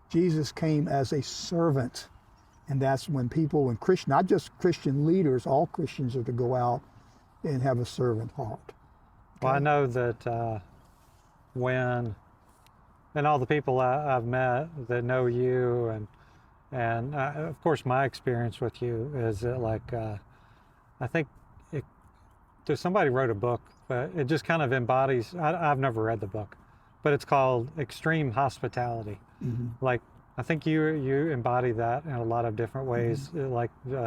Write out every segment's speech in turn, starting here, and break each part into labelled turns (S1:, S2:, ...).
S1: Jesus came as a servant. And that's when people, when Christian, not just Christian leaders, all Christians are to go out and have a servant heart. Okay?
S2: Well, I know that and all the people I've met that know you, and of course my experience with you is that I think somebody wrote a book, but it just kind of embodies. I've never read the book, but it's called Extreme Hospitality.
S1: Mm-hmm.
S2: Like, I think you embody that in a lot of different ways.
S1: Mm-hmm.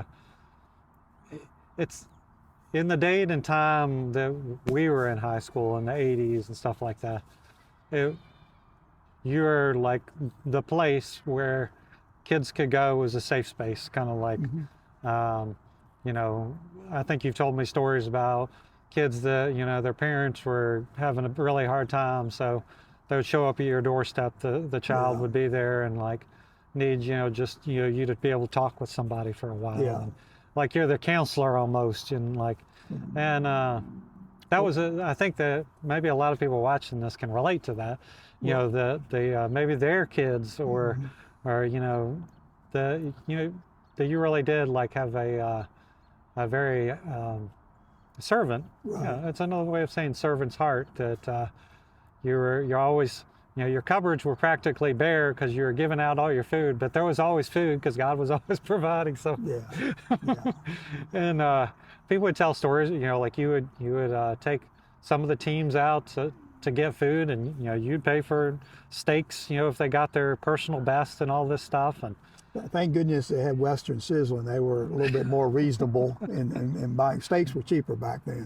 S2: It's in the day and time that we were in high school in the 80s and stuff like that. You're like the place where kids could go as a safe space, kind of like,
S1: Mm-hmm.
S2: you know, I think you've told me stories about kids that, you know, their parents were having a really hard time, so they would show up at your doorstep, the child
S1: Yeah.
S2: would be there and like need, you know, just, you know, you to be able to talk with somebody for a while.
S1: Yeah.
S2: And, like you're the counselor almost, and like,
S1: Mm-hmm.
S2: and that was I think that maybe a lot of people watching this can relate to that. You know, the maybe their kids or
S1: Mm-hmm.
S2: or you know, that you really did like have a very servant.
S1: Right.
S2: Yeah, that's another way of saying servant's heart. That you're always, you know, your cupboards were practically bare because you were giving out all your food, but there was always food because God was always providing. So
S1: Yeah. Yeah.
S2: and people would tell stories, you know, like you would take some of the teams out to get food, and you know, you'd pay for steaks, you know, if they got their personal best and all this stuff. And
S1: Thank goodness they had Western Sizzling. They were a little bit more reasonable, and buying steaks were cheaper back then.